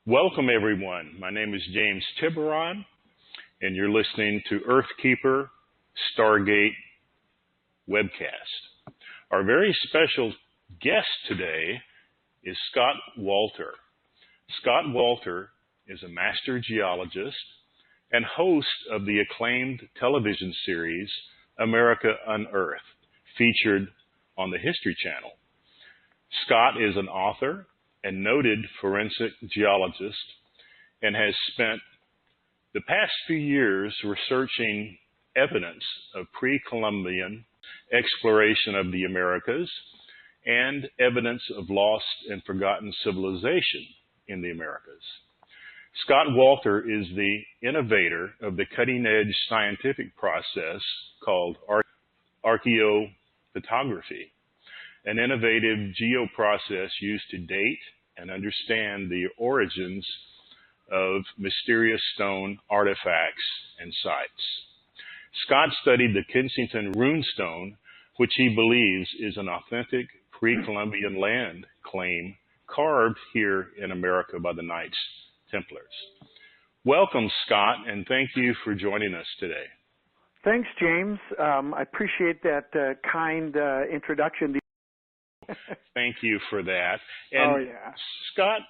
Welcome, everyone. My name is James Tyberonn, and you're listening to Earthkeeper Stargate webcast. Our very special guest today is Scott Wolter. Scott Wolter is a master geologist and host of the acclaimed television series America Unearthed, featured on the History Channel. Scott is an author and noted forensic geologist and has spent the past few years researching evidence of pre-Columbian exploration of the Americas and evidence of lost and forgotten civilization in the Americas. Scott Wolter is the innovator of the cutting-edge scientific process called archaeophotography, an innovative geoprocess used to date and understand the origins of mysterious stone artifacts and sites. Scott studied the Kensington Runestone, which he believes is an authentic pre-Columbian land claim carved here in America by the Knights Templars. Welcome, Scott, and thank you for joining us today. Thanks, James. I appreciate that kind introduction. Thank you for that. And Scott,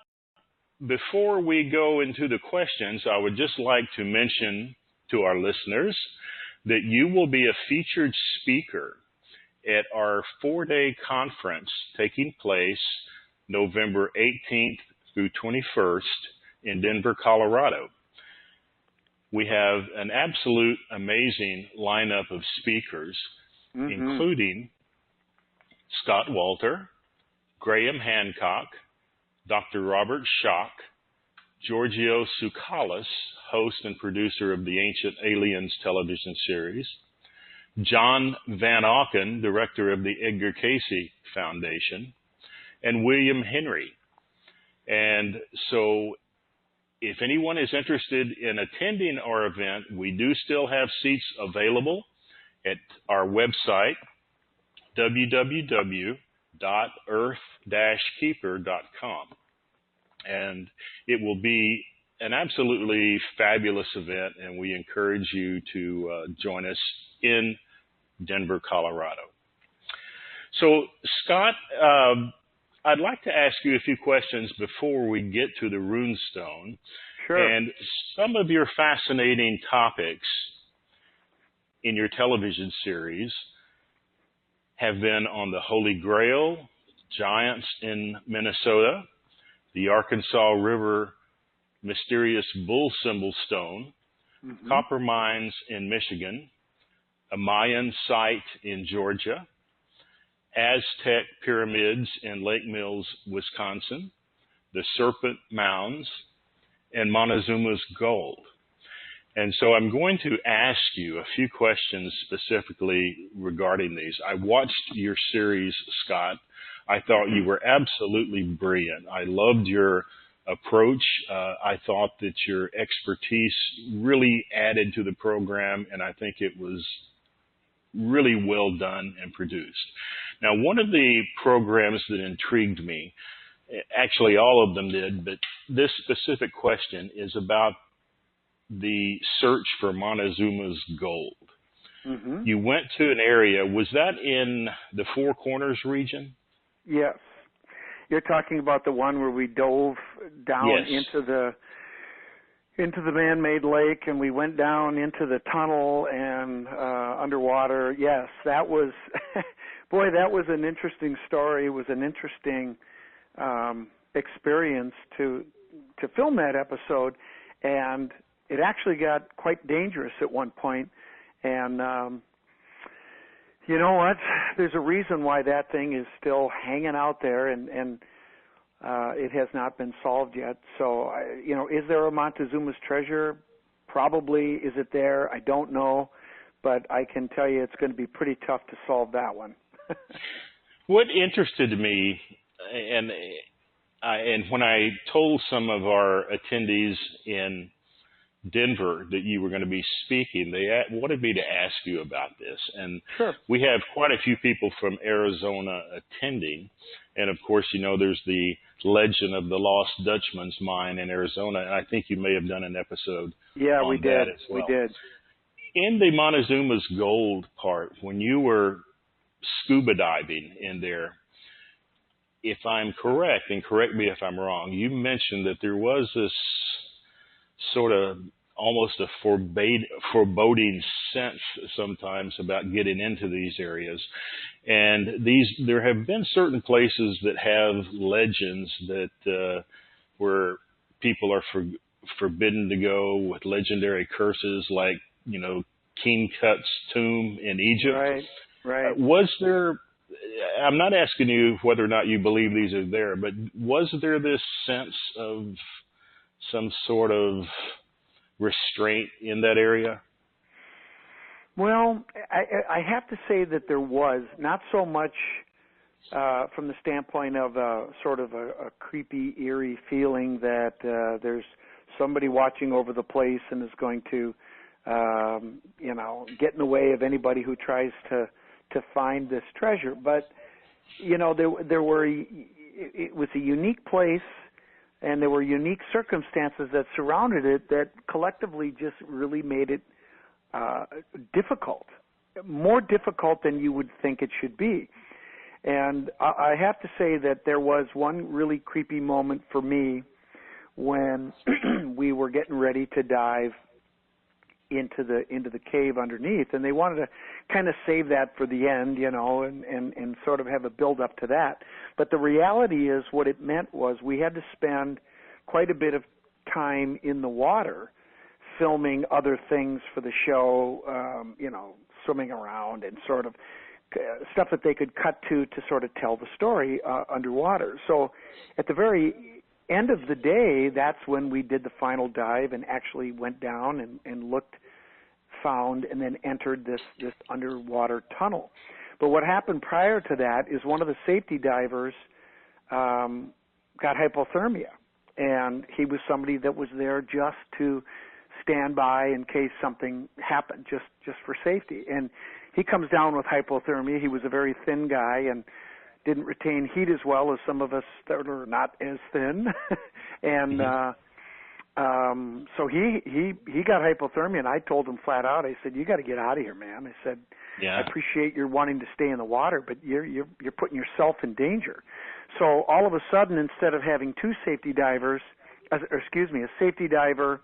before we go into the questions, I would just like to mention to our listeners that you will be a featured speaker at our 4-day conference taking place November 18th through 21st in Denver, Colorado. We have an absolute amazing lineup of speakers, including Scott Wolter, Graham Hancock, Dr. Robert Schock, Giorgio Tsoukalos, host and producer of the Ancient Aliens television series, John Van Auken, director of the Edgar Cayce Foundation, and William Henry. And so if anyone is interested in attending our event, we do still have seats available at our website, www.earth-keeper.com. And it will be an absolutely fabulous event, and we encourage you to join us in Denver, Colorado. So, Scott, I'd like to ask you a few questions before we get to the runestone. Sure. And some of your fascinating topics in your television series have been on the Holy Grail, giants in Minnesota, the Arkansas River mysterious bull symbol stone, copper mines in Michigan, a Mayan site in Georgia, Aztec pyramids in Lake Mills, Wisconsin, the Serpent Mounds, and Montezuma's gold. And so I'm going to ask you a few questions specifically regarding these. I watched your series, Scott. I thought you were absolutely brilliant. I loved your approach. I thought that your expertise really added to the program, and I think it was really well done and produced. Now, one of the programs that intrigued me, actually all of them did, but this specific question is about the search for Montezuma's gold. You went to an area, was that in the Four Corners region? Yes. You're talking about the one where we dove down into the man-made lake, and we went down into the tunnel and underwater. Yes, that was, boy, that was an interesting story. It was an interesting experience to film that episode, and it actually got quite dangerous at one point. And you know what? There's a reason why that thing is still hanging out there, and it has not been solved yet. So, you know, is there a Montezuma's treasure? Probably. Is it there? I don't know. But I can tell you it's going to be pretty tough to solve that one. What interested me, and when I told some of our attendees in Denver that you were going to be speaking, they wanted me to ask you about this. And Sure. we have quite a few people from Arizona attending. And of course, there's the legend of the Lost Dutchman's mine in Arizona. And I think you may have done an episode on we did. that as well. We did. In the Montezuma's Gold part, when you were scuba diving in there, if I'm correct, and correct me if I'm wrong, you mentioned that there was this sort of almost a foreboding sense sometimes about getting into these areas. And there have been certain places that have legends that where people are forbidden to go with legendary curses, like, King Tut's tomb in Egypt. Right. Was there, I'm not asking you whether or not you believe these are there, but was there this sense of some sort of restraint in that area? Well, I have to say that there was, not so much from the standpoint of sort of a creepy, eerie feeling that there's somebody watching over the place and is going to, get in the way of anybody who tries to find this treasure. But, it was a unique place, and there were unique circumstances that surrounded it that collectively just really made it difficult, more difficult than you would think it should be. And I have to say that there was one really creepy moment for me when we were getting ready to dive into the cave underneath, and they wanted to kind of save that for the end, and sort of have a build up to that. But the reality is, what it meant was we had to spend quite a bit of time in the water filming other things for the show, swimming around and sort of stuff that they could cut to sort of tell the story underwater. So at the very end of the day, that's when we did the final dive and actually went down and looked, found, and then entered this underwater tunnel. But what happened prior to that is one of the safety divers got hypothermia, and he was somebody that was there just to stand by in case something happened, just for safety. And he comes down with hypothermia. He was a very thin guy and didn't retain heat as well as some of us that are not as thin. And so he got hypothermia, and I told him flat out, I said, "You got to get out of here, man." I said, "I appreciate your wanting to stay in the water, but you're putting yourself in danger." So all of a sudden, instead of having two safety divers, a safety diver,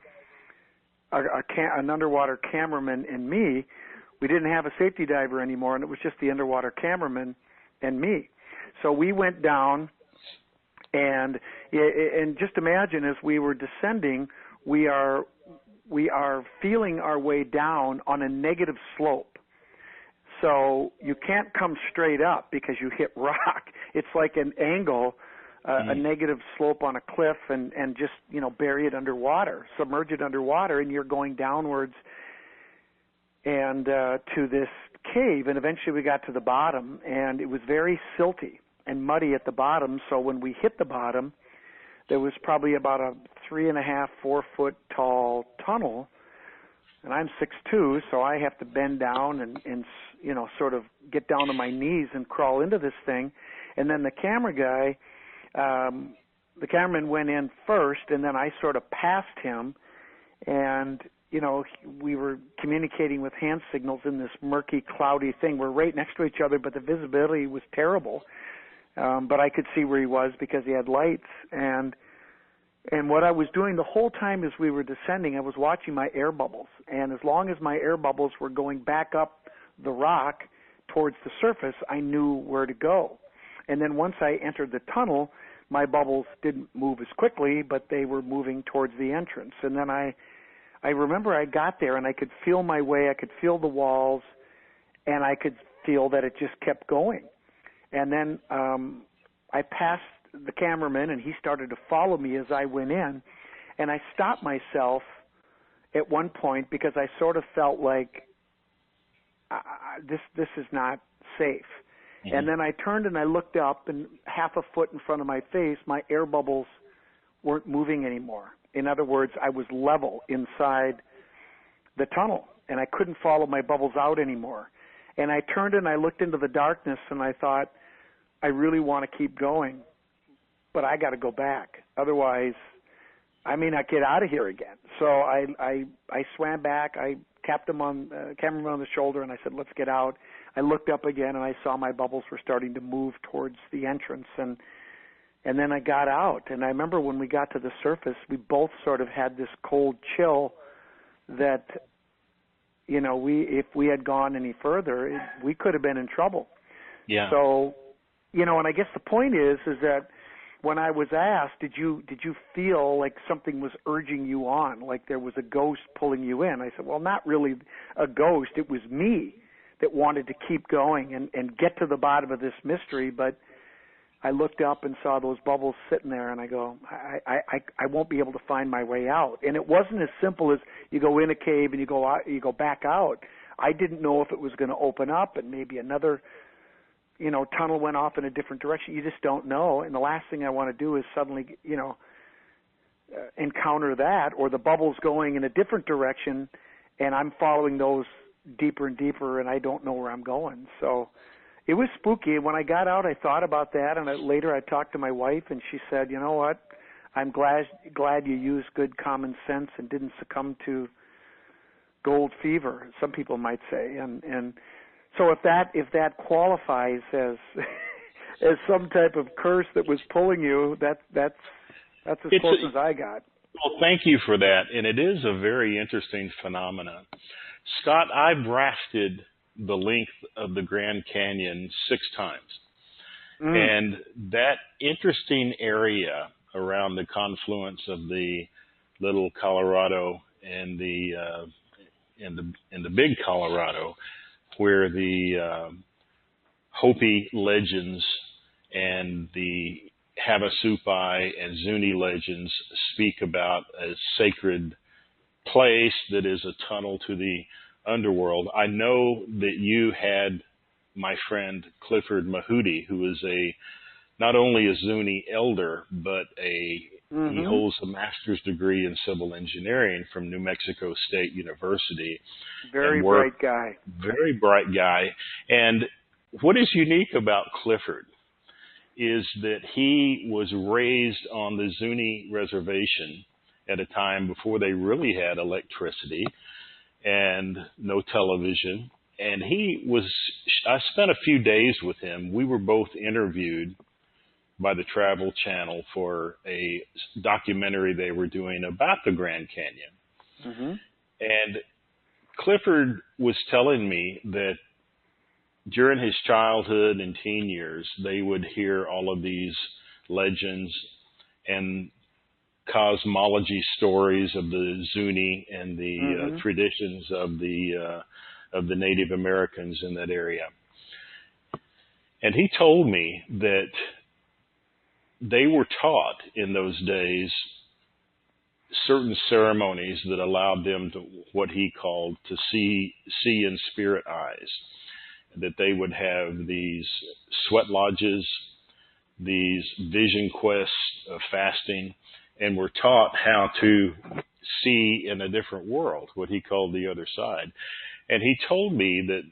an underwater cameraman, and me, we didn't have a safety diver anymore, and it was just the underwater cameraman and me. So we went down, and just imagine, as we were descending, we are feeling our way down on a negative slope. So you can't come straight up because you hit rock. It's like an angle, a negative slope on a cliff, and just, bury it underwater, submerge it underwater, and you're going downwards and to this cave. And eventually we got to the bottom, and it was very silty and muddy at the bottom. So when we hit the bottom, there was probably about a 3.5, 4 foot tall tunnel, and I'm 6'2", so I have to bend down and sort of get down to my knees and crawl into this thing. And then the cameraman went in first, and then I sort of passed him, and we were communicating with hand signals in this murky, cloudy thing. We're right next to each other, but the visibility was terrible. But I could see where he was because he had lights. And what I was doing the whole time as we were descending, I was watching my air bubbles. And as long as my air bubbles were going back up the rock towards the surface, I knew where to go. And then once I entered the tunnel, my bubbles didn't move as quickly, but they were moving towards the entrance. And then I remember I got there, and I could feel my way. I could feel the walls, and I could feel that it just kept going. And then I passed the cameraman, and he started to follow me as I went in. And I stopped myself at one point because I sort of felt like this is not safe. Mm-hmm. And then I turned and I looked up, and half a foot in front of my face, my air bubbles weren't moving anymore. In other words, I was level inside the tunnel, and I couldn't follow my bubbles out anymore. And I turned and I looked into the darkness, and I thought, I really want to keep going, but I got to go back. Otherwise, I may not get out of here again. So I swam back. I tapped him on the shoulder, and I said, let's get out. I looked up again, and I saw my bubbles were starting to move towards the entrance, and then I got out. And I remember when we got to the surface, we both sort of had this cold chill that, you know, if we had gone any further, we could have been in trouble. Yeah. So, you know, and I guess the point is that when I was asked, did you feel like something was urging you on, like there was a ghost pulling you in? I said, well, not really a ghost. It was me that wanted to keep going and get to the bottom of this mystery. But I looked up and saw those bubbles sitting there, and I go, I won't be able to find my way out. And it wasn't as simple as you go in a cave and you go back out. I didn't know if it was going to open up and maybe another, you know, tunnel went off in a different direction. You just don't know. And the last thing I want to do is suddenly, you know, encounter that, or the bubbles going in a different direction, and I'm following those deeper and deeper, and I don't know where I'm going. So it was spooky. When I got out, I thought about that, and later I talked to my wife, and she said, you know what, I'm glad you used good common sense and didn't succumb to gold fever, some people might say. And so if that qualifies as as some type of curse that was pulling you, that's as close as I got. Well, thank you for that, and it is a very interesting phenomenon. Scott, I've rafted the length of the Grand Canyon 6 times. And that interesting area around the confluence of the Little Colorado and the Big Colorado, where the Hopi legends and the Havasupai and Zuni legends speak about a sacred place that is a tunnel to the underworld. I know that you had my friend Clifford Mahudi, who is not only a Zuni elder, but he holds a master's degree in civil engineering from New Mexico State University. Very bright guy. Very bright guy. And what is unique about Clifford is that he was raised on the Zuni reservation at a time before they really had electricity and no television. And I spent a few days with him. We were both interviewed by the Travel Channel for a documentary they were doing about the Grand Canyon. And Clifford was telling me that during his childhood and teen years, they would hear all of these legends and cosmology stories of the Zuni and the traditions of the Native Americans in that area. And he told me that they were taught in those days certain ceremonies that allowed them to, what he called, to see in spirit eyes. That they would have these sweat lodges, these vision quests of fasting, and were taught how to see in a different world, what he called the other side. And he told me that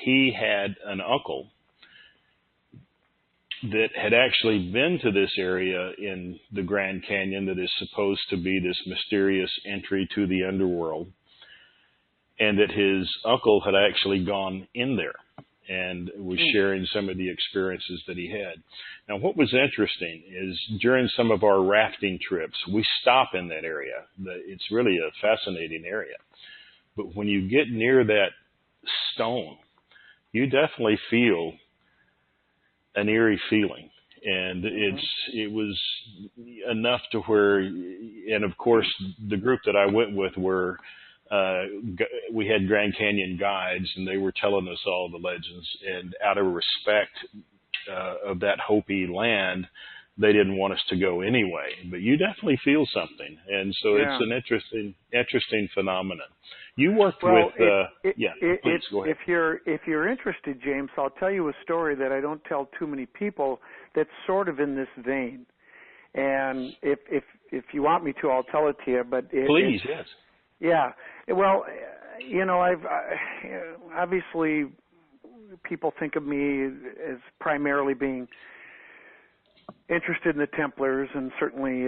he had an uncle that had actually been to this area in the Grand Canyon that is supposed to be this mysterious entry to the underworld, and that his uncle had actually gone in there and was sharing some of the experiences that he had. Now, what was interesting is during some of our rafting trips, we stop in that area. It's really a fascinating area. But when you get near that stone, you definitely feel an eerie feeling. And it was enough to where, and of course, the group that I went with we had Grand Canyon guides, and they were telling us all the legends. And out of respect of that Hopi land, they didn't want us to go anyway. But you definitely feel something, and so it's an interesting phenomenon. You worked with, please go ahead. If you're interested, James, I'll tell you a story that I don't tell too many people. That's sort of in this vein, And if you want me to, I'll tell it to you. But please, yes. Yeah. Well, I've obviously people think of me as primarily being interested in the Templars, and certainly,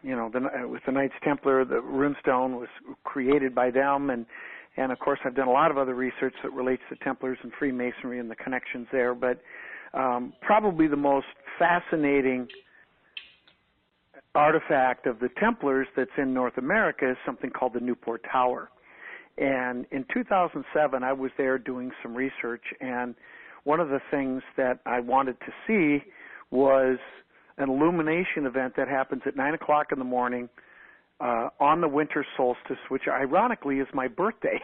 with the Knights Templar, the Runestone was created by them, and of course I've done a lot of other research that relates to Templars and Freemasonry and the connections there. But probably the most fascinating artifact of the Templars that's in North America is something called the Newport Tower. And in 2007, I was there doing some research, and one of the things that I wanted to see was an illumination event that happens at 9 o'clock in the morning on the winter solstice, which ironically is my birthday.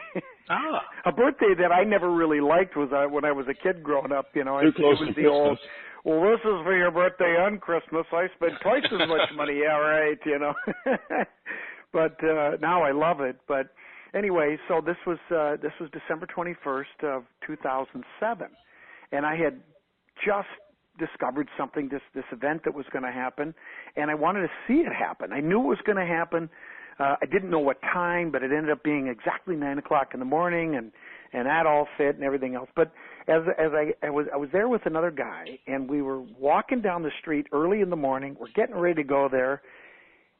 A birthday that I never really liked was when I was a kid growing up. It was the old, well, this is for your birthday on Christmas. I spent twice as much money. Yeah, right, But now I love it. But anyway, so this was December 21st of 2007, and I had just discovered something, this event that was going to happen, and I wanted to see it happen. I knew it was going to happen. I didn't know what time, but it ended up being exactly 9 o'clock in the morning, and that all fit and everything else. But as I was there with another guy, and we were walking down the street early in the morning. We're getting ready to go there,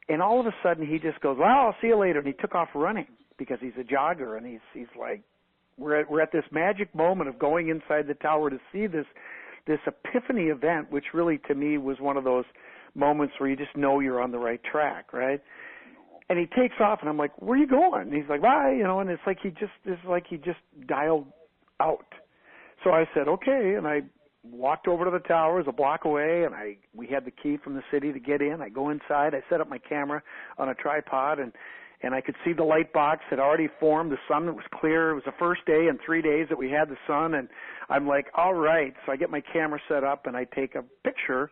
and all of a sudden he just goes, "Well, I'll see you later," and he took off running because he's a jogger, and he's like, we're at this magic moment of going inside the tower to see this epiphany event, which really to me was one of those moments where you just know you're on the right track, right? And he takes off, and I'm like, "Where are you going?" And he's like, "Bye," and it's like he just dialed out. So I said, "Okay," and I walked over to the tower, it was a block away, and we had the key from the city to get in. I go inside, I set up my camera on a tripod, and I could see the light box had already formed. The sun was clear. It was the first day in 3 days that we had the sun, and I'm like, all right. So I get my camera set up, and I take a picture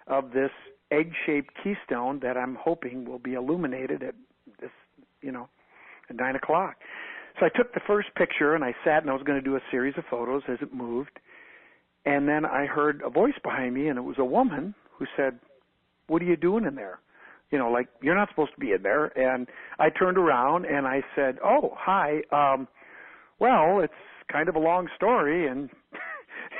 of this egg-shaped keystone that I'm hoping will be illuminated at this, at 9 o'clock. So I took the first picture, and I sat, and I was going to do a series of photos as it moved. And then I heard a voice behind me, and it was a woman who said, "What are you doing in there? Like, you're not supposed to be in there." And I turned around and I said, "Oh, hi. Well, it's kind of a long story." And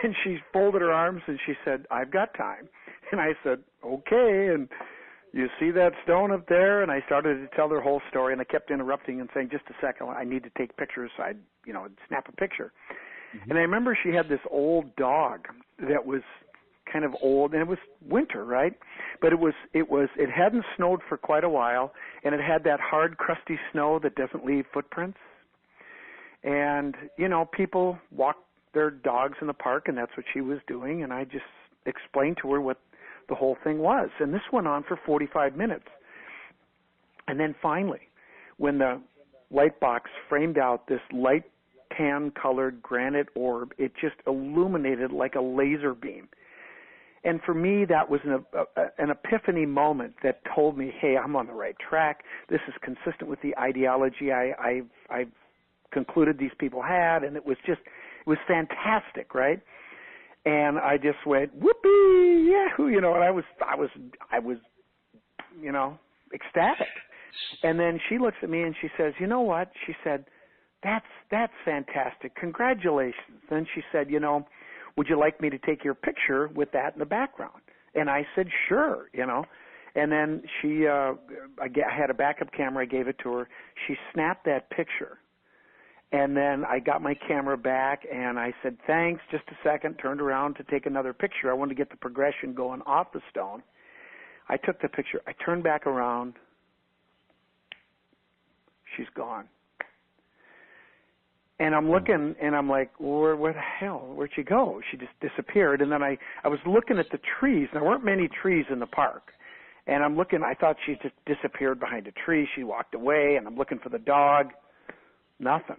and she folded her arms and she said, "I've got time." And I said, "Okay. And you see that stone up there?" And I started to tell her whole story, and I kept interrupting and saying, "Just a second, I need to take pictures." So I'd, snap a picture. Mm-hmm. And I remember she had this old dog that was kind of old, and it was winter, right? But it hadn't snowed for quite a while, and it had that hard, crusty snow that doesn't leave footprints. And, people walk their dogs in the park, and that's what she was doing, and I just explained to her what the whole thing was. And this went on for 45 minutes. And then finally, when the light box framed out this light tan-colored granite orb, it just illuminated like a laser beam. And for me, that was an epiphany moment that told me, hey, I'm on the right track. This is consistent with the ideology I've concluded these people had, and it was fantastic, right? And I just went, whoopee, yahoo, and I was ecstatic. And then she looks at me and she says, "You know what?" She said, That's fantastic. Congratulations. Then she said, "Would you like me to take your picture with that in the background?" And I said, "Sure," And then I had a backup camera. I gave it to her. She snapped that picture. And then I got my camera back, and I said, "Thanks, just a second," turned around to take another picture. I wanted to get the progression going off the stone. I took the picture. I turned back around. She's gone. And I'm looking, and I'm like, where the hell? Where'd she go? She just disappeared. And then I was looking at the trees. There weren't many trees in the park. And I'm looking, I thought she just disappeared behind a tree. She walked away, and I'm looking for the dog. Nothing.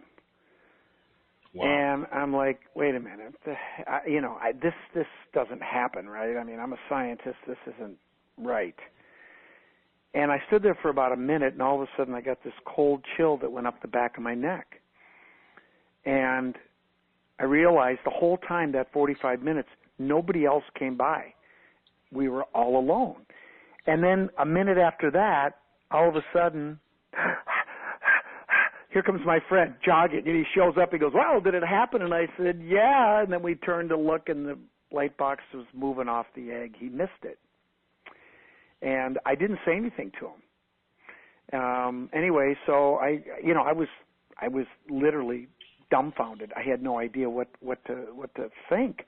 Wow. And I'm like, wait a minute. This doesn't happen, right? I mean, I'm a scientist. This isn't right. And I stood there for about a minute, and all of a sudden I got this cold chill that went up the back of my neck. And I realized the whole time, that 45 minutes, nobody else came by. We were all alone. And then a minute after that, all of a sudden, here comes my friend jogging, and he shows up. He goes, "Well, did it happen?" And I said, "Yeah." And then we turned to look, and the light box was moving off the egg. He missed it, and I didn't say anything to him. Anyway, so I was literally dumbfounded. I had no idea what to think.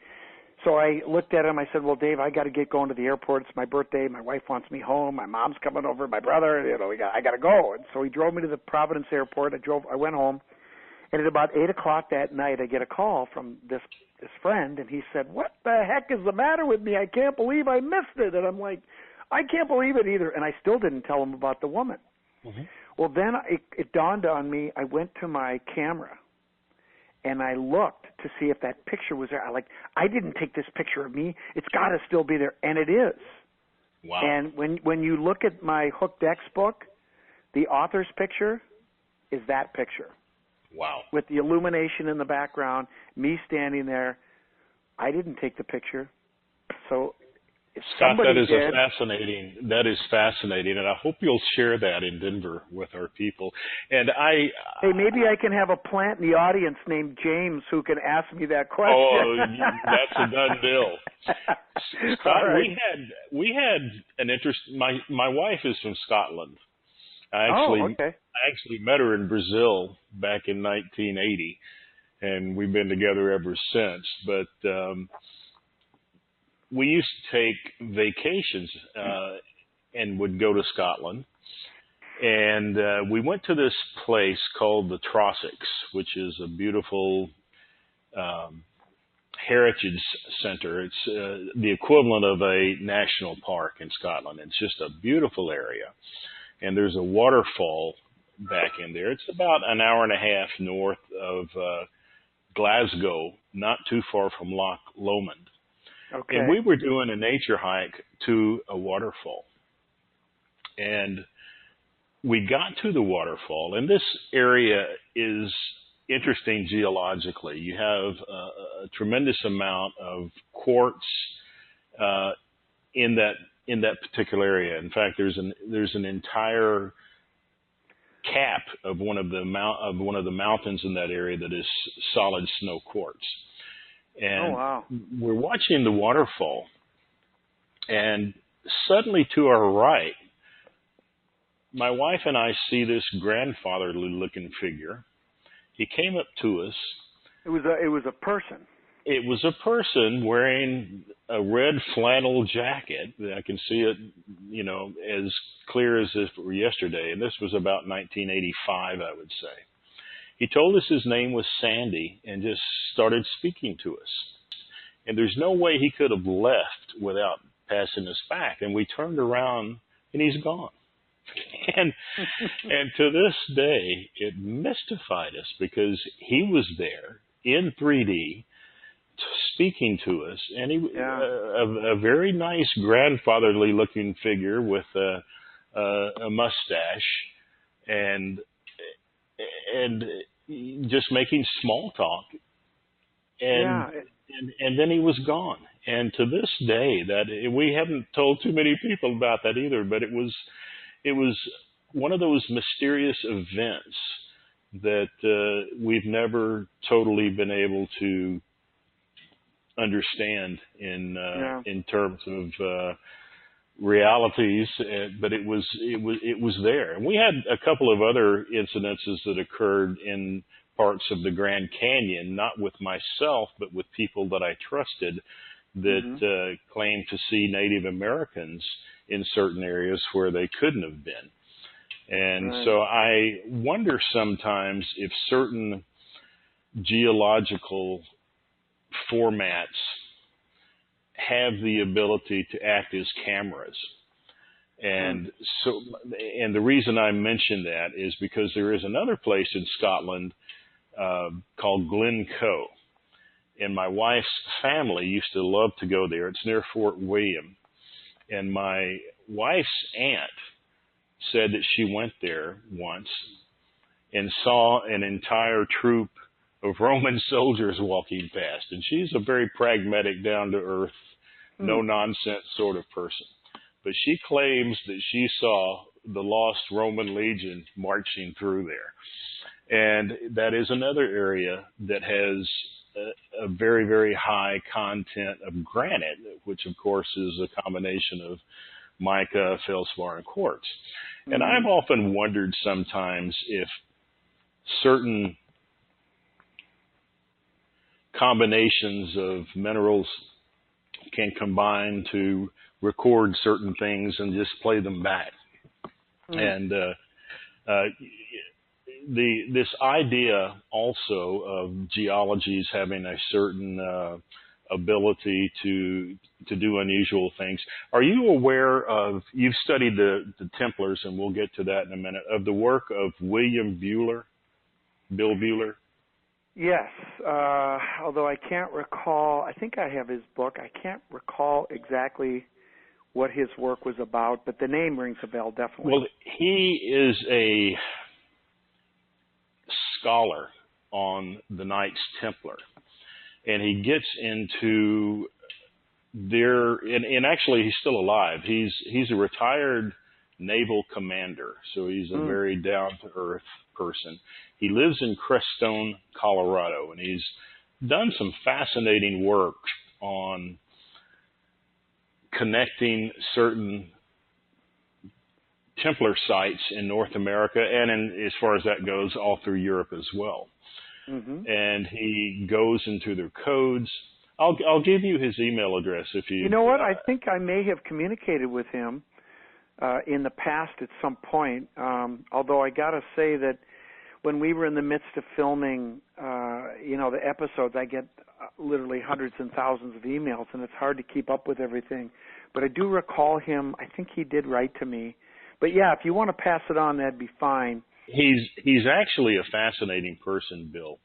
So I looked at him. I said, "Well, Dave, I got to get going to the airport. It's my birthday. My wife wants me home. My mom's coming over. My brother. I got to go." And so he drove me to the Providence airport. I went home, and at about 8:00 that night, I get a call from this friend, and he said, "What the heck is the matter with me? I can't believe I missed it." And I'm like, "I can't believe it either." And I still didn't tell him about the woman. Mm-hmm. Well, then it dawned on me. I went to my camera, and I looked to see if that picture was there. I didn't take this picture of me. It's got to still be there, and it is. Wow. And when you look at my Hooked X book, the author's picture is that picture. Wow. With the illumination in the background, me standing there. I didn't take the picture. So if Scott, somebody that is did, that is fascinating, and I hope you'll share that in Denver with our people. And hey, maybe I can have a plant in the audience named James who can ask me that question. Oh, that's a done deal. Scott, right. we had an interest. My wife is from Scotland. I actually met her in Brazil back in 1980, and we've been together ever since. But we used to take vacations and would go to Scotland. And we went to this place called the Trossachs, which is a beautiful heritage center. It's the equivalent of a national park in Scotland. It's just a beautiful area. And there's a waterfall back in there. It's about an hour and a half north of Glasgow, not too far from Loch Lomond. Okay. And we were doing a nature hike to a waterfall. And we got to the waterfall, and this area is interesting geologically. You have a tremendous amount of quartz in that particular area. In fact, there's an entire cap of one of the mountains in that area that is solid snow quartz. And we're watching the waterfall, and suddenly to our right, my wife and I see this grandfatherly-looking figure. He came up to us. It was a person. It was a person wearing a red flannel jacket. I can see it, as clear as if it were yesterday. And this was about 1985, I would say. He told us his name was Sandy and just started speaking to us. And there's no way he could have left without passing us back. And we turned around, and he's gone. And to this day, it mystified us because he was there in 3D speaking to us. And he a very nice grandfatherly-looking figure with a mustache and just making small talk, and then he was gone. And to this day, that we haven't told too many people about that either, but it was one of those mysterious events that we've never totally been able to understand in terms of realities, but it was there. And we had a couple of other incidences that occurred in parts of the Grand Canyon, not with myself, but with people that I trusted that claimed to see Native Americans in certain areas where they couldn't have been. And so I wonder sometimes if certain geological formats have the ability to act as cameras. And the reason I mention that is because there is another place in Scotland called Glencoe. And my wife's family used to love to go there. It's near Fort William. And my wife's aunt said that she went there once and saw an entire troop of Roman soldiers walking past. And she's a very pragmatic, down-to-earth, no-nonsense sort of person. but she claims that she saw the lost Roman legion marching through there. And that is another area that has a very, very high content of granite, which of course is a combination of mica, feldspar, and quartz. Mm-hmm. And I've often wondered sometimes if certain combinations of minerals can combine to record certain things and just play them back. Mm-hmm. And this idea also of geologies having a certain ability to do unusual things. Are you aware of, you've studied the Templars, and we'll get to that in a minute, of the work of William Buehler, Bill Buehler? Yes, although I can't recall, I think I have his book. I can't recall exactly what his work was about, but the name rings a bell, definitely. Well, he is a scholar on the Knights Templar, and he gets into their, and actually he's still alive. He's a retired naval commander, so he's a very down-to-earth person. He lives in Crestone, Colorado, and he's done some fascinating work on connecting certain Templar sites in North America, and as far as that goes, all through Europe as well. Mm-hmm. And he goes into their codes. I'll give you his email address if you... You know what? I think I may have communicated with him in the past at some point, although I got to say that when we were in the midst of filming, the episodes, I get literally hundreds and thousands of emails, and it's hard to keep up with everything. But I do recall him. I think he did write to me. But yeah, if you want to pass it on, that'd be fine. He's actually a fascinating person, Bill.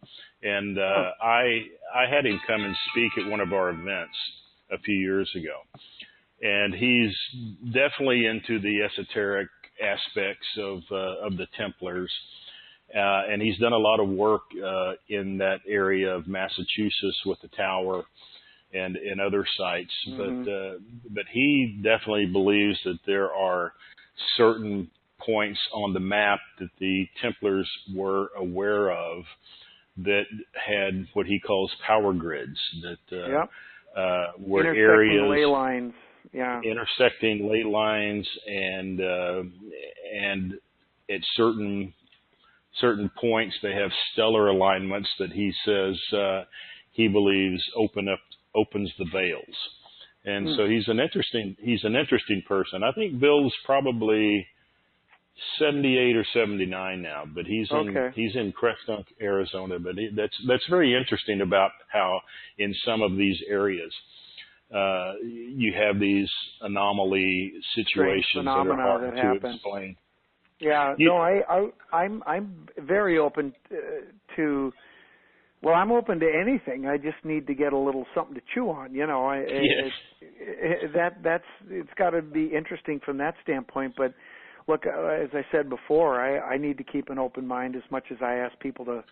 And I had him come and speak at one of our events a few years ago. And he's definitely into the esoteric aspects of the Templars. And he's done a lot of work in that area of Massachusetts with the Tower and in other sites. Mm-hmm. But he definitely believes that there are certain points on the map that the Templars were aware of that had what he calls power grids, that were areas ley lines, intersecting ley lines, and at certain points they have stellar alignments that he says he believes opens the veils. And so he's an interesting person. I think Bill's probably 78 or 79 now, but he's in Crestone, Arizona. But that's very interesting about how in some of these areas you have these anomaly situations that are hard to explain. Yeah, I'm very open to. Well, I'm open to anything. I just need to get a little something to chew on. It's got to be interesting from that standpoint. But look, as I said before, I need to keep an open mind as much as I ask people to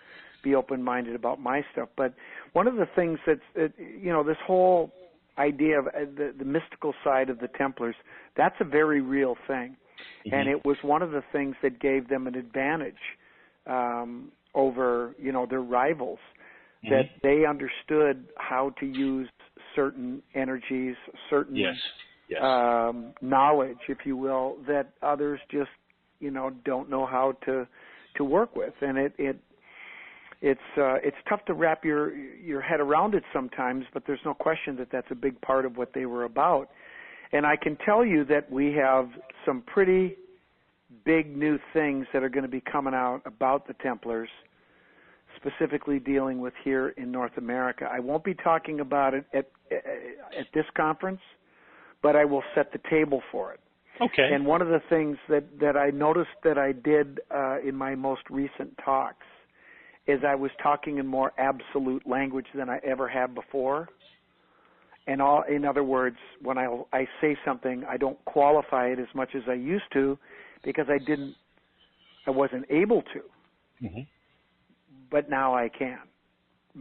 be open-minded about my stuff. But one of the things that's this whole idea of the mystical side of the Templars, that's a very real thing. Mm-hmm. And it was one of the things that gave them an advantage over, their rivals, mm-hmm. that they understood how to use certain energies, certain knowledge, if you will, that others just, don't know how to work with. And it's tough to wrap your head around it sometimes, but there's no question that that's a big part of what they were about. And I can tell you that we have some pretty big new things that are going to be coming out about the Templars, specifically dealing with here in North America. I won't be talking about it at this conference, but I will set the table for it. Okay. And one of the things that I noticed that I did in my most recent talks is I was talking in more absolute language than I ever have before. And in other words, when I say something, I don't qualify it as much as I used to because I wasn't able to. Mm-hmm. But now I can,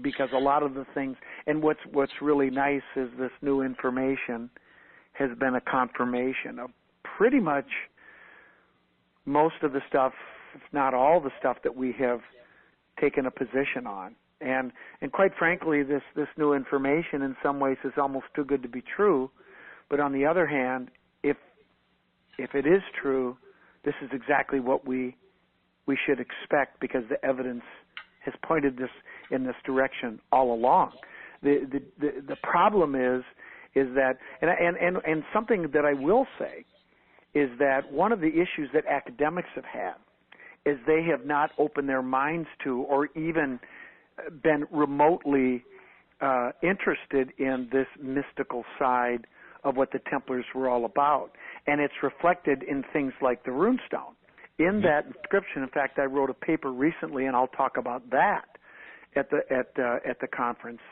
because a lot of the things, and what's really nice is this new information has been a confirmation of pretty much most of the stuff, if not all the stuff that we have taken a position on. And quite frankly, this new information in some ways is almost too good to be true. But on the other hand, if it is true, this is exactly what we should expect, because the evidence has pointed this in this direction all along. The problem is that, and something that I will say is that one of the issues that academics have had is they have not opened their minds to, or even been remotely interested in, this mystical side of what the Templars were all about. And it's reflected in things like the runestone. In that inscription, in fact, I wrote a paper recently, and I'll talk about that at the conference,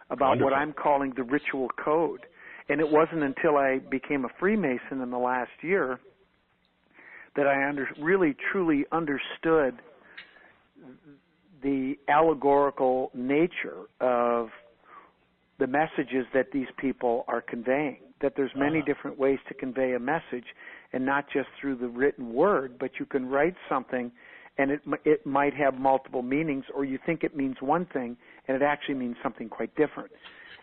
about Wonderful. what I'm calling the ritual code. And it wasn't until I became a Freemason in the last year that I really truly understood the allegorical nature of the messages that these people are conveying, that there's many different ways to convey a message, and not just through the written word, but you can write something and it might have multiple meanings, or you think it means one thing and it actually means something quite different.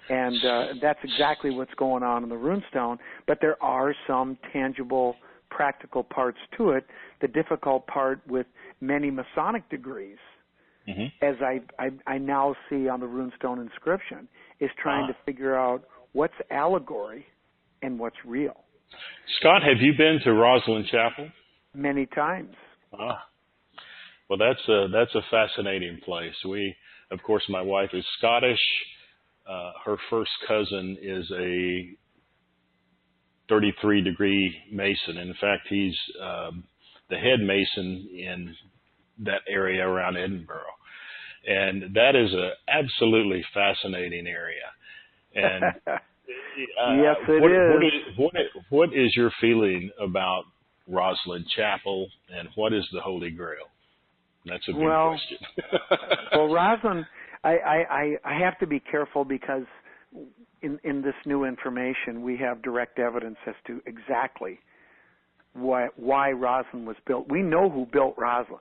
And that's exactly what's going on in the runestone, but there are some tangible, practical parts to it. The difficult part with many Masonic degrees, as I now see on the runestone inscription, is trying to figure out what's allegory and what's real. Scott, have you been to Roslin Chapel? Many times. Well, that's a fascinating place. Of course, my wife is Scottish. Her first cousin is a 33-degree Mason. In fact, he's the head Mason in that area around Edinburgh. And that is an absolutely fascinating area. And yes, it is. What is your feeling about Roslin Chapel, and what is the Holy Grail? That's a big question. Well, Roslin, I have to be careful, because in this new information we have direct evidence as to exactly why Roslin was built. We know who built Roslin.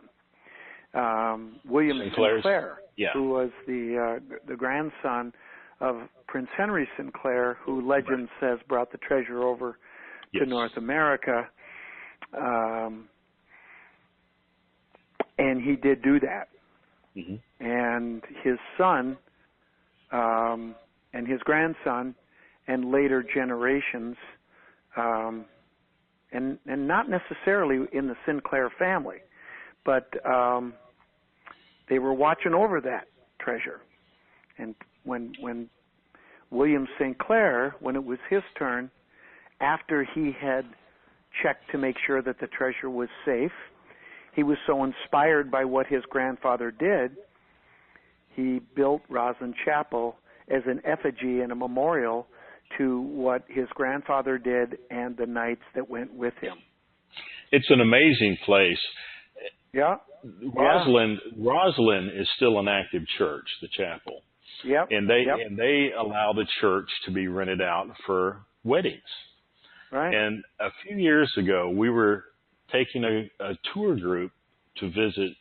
William Sinclair, who was the grandson of Prince Henry Sinclair, who legend says brought the treasure over to North America. And he did do that. And his son and his grandson and later generations, and not necessarily in the Sinclair family, but they were watching over that treasure. And when William Sinclair, when it was his turn, after he had checked to make sure that the treasure was safe, he was so inspired by what his grandfather did, he built Roslin Chapel as an effigy and a memorial to what his grandfather did and the knights that went with him. It's an amazing place. Yeah. Roslin is still an active church, the chapel. Yep. And they allow the church to be rented out for weddings. Right. And a few years ago, we were taking a tour group to visit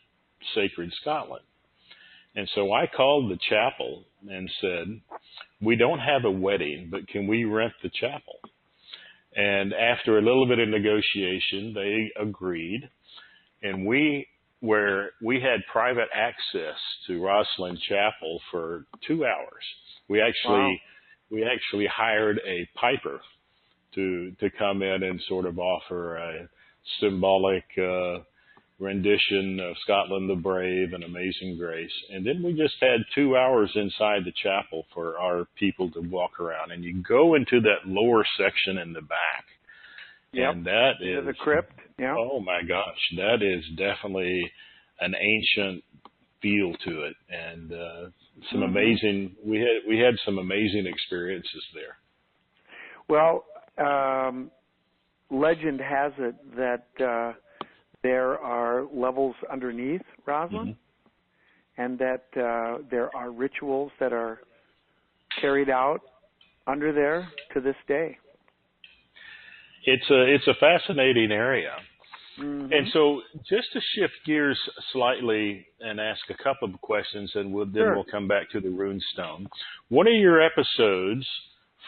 Sacred Scotland. And so I called the chapel and said, we don't have a wedding, but can we rent the chapel? And after a little bit of negotiation, they agreed. And we had private access to Roslin Chapel for 2 hours. We actually hired a piper to come in and sort of offer a symbolic rendition of Scotland the Brave and Amazing Grace. And then we just had 2 hours inside the chapel for our people to walk around. And you go into that lower section in the back. Yep. And that is the crypt. Yep. Oh my gosh, that is definitely an ancient feel to it. And some amazing we had some amazing experiences there. Well, legend has it that there are levels underneath Roslin, and that there are rituals that are carried out under there to this day. It's a fascinating area. Mm-hmm. And so, just to shift gears slightly and ask a couple of questions, and we'll come back to the runestone. One of your episodes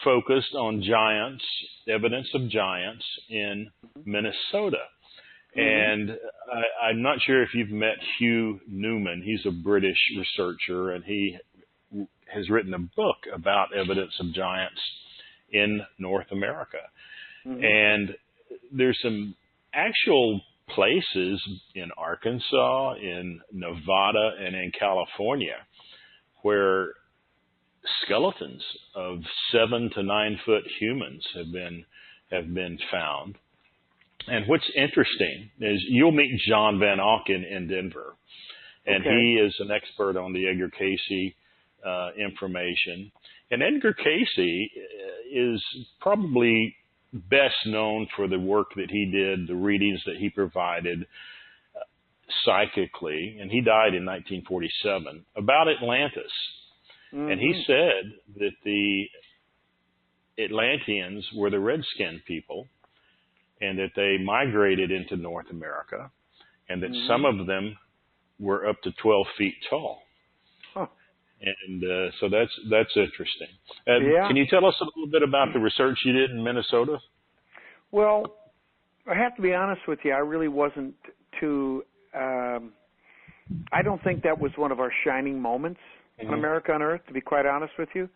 focused on giants, evidence of giants in Minnesota. Mm-hmm. And I'm not sure if you've met Hugh Newman. He's a British researcher, and he has written a book about evidence of giants in North America. Mm-hmm. And there's some actual places in Arkansas, in Nevada, and in California where skeletons of 7 to 9 foot humans have been found. And what's interesting is you'll meet John Van Auken in Denver, and he is an expert on the Edgar Cayce information. And Edgar Cayce is probably best known for the work that he did, the readings that he provided psychically, and he died in 1947, about Atlantis. Mm-hmm. And he said that the Atlanteans were the red-skinned people, and that they migrated into North America, and that some of them were up to 12 feet tall. Huh. And so that's interesting. Can you tell us a little bit about the research you did in Minnesota? Well, I have to be honest with you. I really wasn't too. I don't think that was one of our shining moments on America on Earth, to be quite honest with you.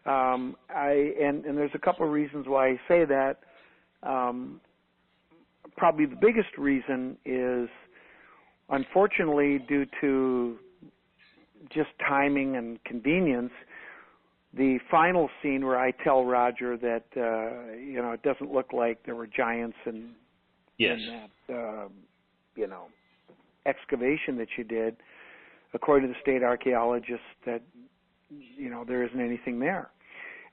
And there's a couple of reasons why I say that. Probably the biggest reason is, unfortunately, due to just timing and convenience, the final scene where I tell Roger that it doesn't look like there were giants in that excavation that you did, according to the state archaeologist, that there isn't anything there.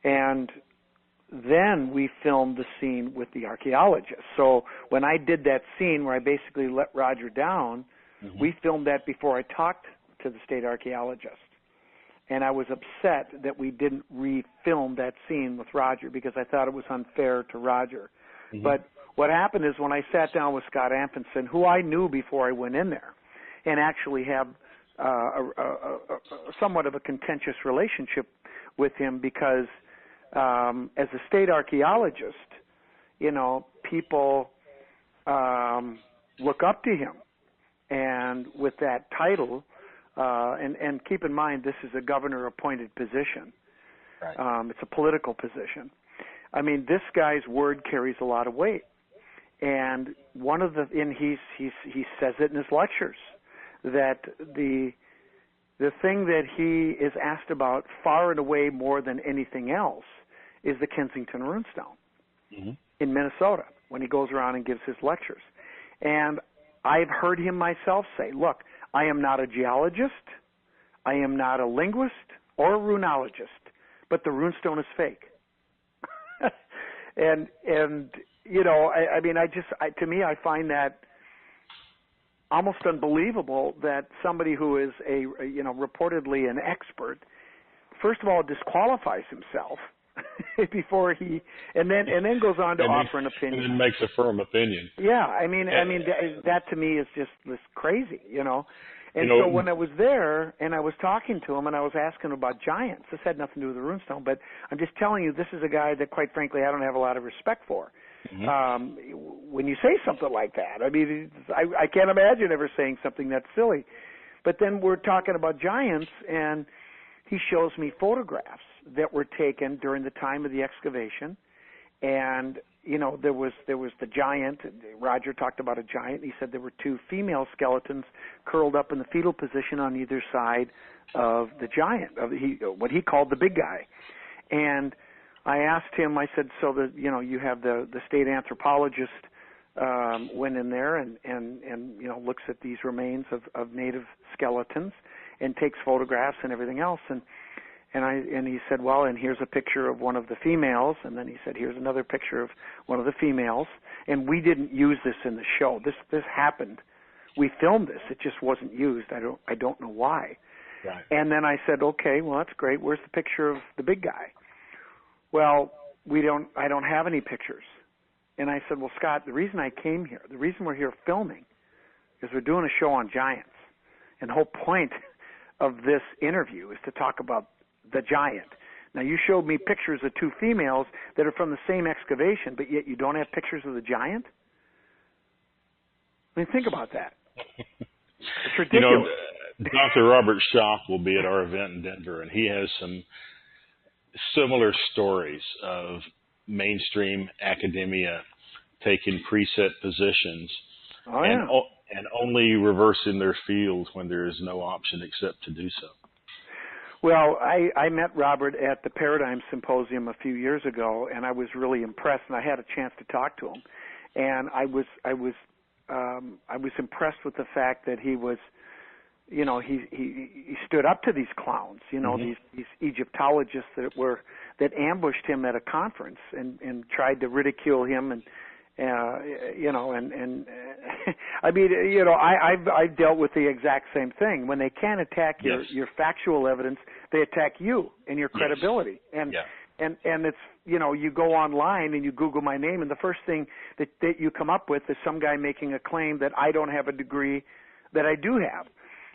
And then we filmed the scene with the archaeologist. So when I did that scene where I basically let Roger down, we filmed that before I talked to the state archaeologist. And I was upset that we didn't re-film that scene with Roger because I thought it was unfair to Roger. But what happened is when I sat down with Scott Amundsen, who I knew before I went in there, and actually have somewhat of a contentious relationship with him because as a state archaeologist, people look up to him. And with that title, and keep in mind, this is a governor-appointed position. Right. It's a political position. I mean, this guy's word carries a lot of weight. And he says it in his lectures, that the thing that he is asked about far and away more than anything else is the Kensington Runestone in Minnesota when he goes around and gives his lectures. And I've heard him myself say, look, I am not a geologist, I am not a linguist or a runologist, but the runestone is fake. and to me, I find that almost unbelievable that somebody who is reportedly an expert, first of all, disqualifies himself before and then goes on to offer an opinion. And then makes a firm opinion. Yeah, I mean, that to me is just crazy, And so when I was there and I was talking to him and I was asking him about giants, this had nothing to do with the runestone, but I'm just telling you, this is a guy that, quite frankly, I don't have a lot of respect for. When you say something like that, I mean, I can't imagine ever saying something that's silly. But then we're talking about giants, and he shows me photographs that were taken during the time of the excavation, and there was the giant. Roger talked about a giant. He said there were 2 female skeletons curled up in the fetal position on either side of the giant, what he called the big guy. And I asked him, I said, so you have the state anthropologist went in there and looks at these remains of native skeletons and takes photographs and everything else. And he said, well, and here's a picture of one of the females, and then he said, here's another picture of one of the females. And we didn't use this in the show. This happened. We filmed this. It just wasn't used. I don't know why. Right. And then I said, okay, well, that's great. Where's the picture of the big guy? Well, I don't have any pictures. And I said, well, Scott, the reason I came here, the reason we're here filming, is we're doing a show on giants. And the whole point of this interview is to talk about the giant. Now, you showed me pictures of two females that are from the same excavation, but yet you don't have pictures of the giant? I mean, think about that. It's ridiculous. Dr. Robert Schock will be at our event in Denver, and he has some similar stories of mainstream academia taking preset positions and only reversing their fields when there is no option except to do so. Well, I met Robert at the Paradigm Symposium a few years ago, and I was really impressed, and I had a chance to talk to him. And I was impressed with the fact that he was, you know, he stood up to these clowns, you know, these Egyptologists that ambushed him at a conference and tried to ridicule him and you know, and I mean, you know, I've dealt with the exact same thing. When they can't attack your factual evidence, they attack you and your credibility. And it's, you know, you go online and you Google my name, and the first thing that you come up with is some guy making a claim that I don't have a degree that I do have.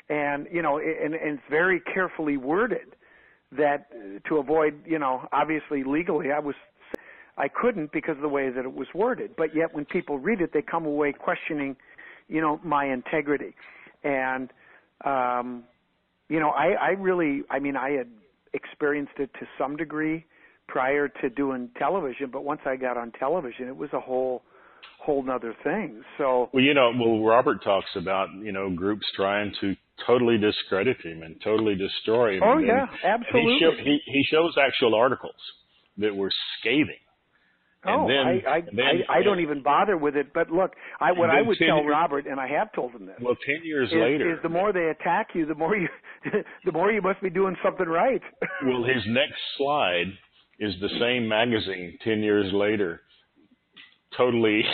And, you know, and it's very carefully worded that to avoid, you know, obviously legally I couldn't because of the way that it was worded. But yet when people read it, they come away questioning, you know, my integrity. And, you know, I mean, I had experienced it to some degree prior to doing television, but once I got on television, it was a whole nother thing. So, well, you know, Robert talks about, you know, groups trying to totally discredit him and totally destroy him. Oh, yeah, absolutely. He shows actual articles that were scathing. And I don't even bother with it. But look, what I would tell Robert, and I have told him this. Well, 10 years later, is the more they attack you, the more you must be doing something right. Well, his next slide is the same magazine 10 years later, totally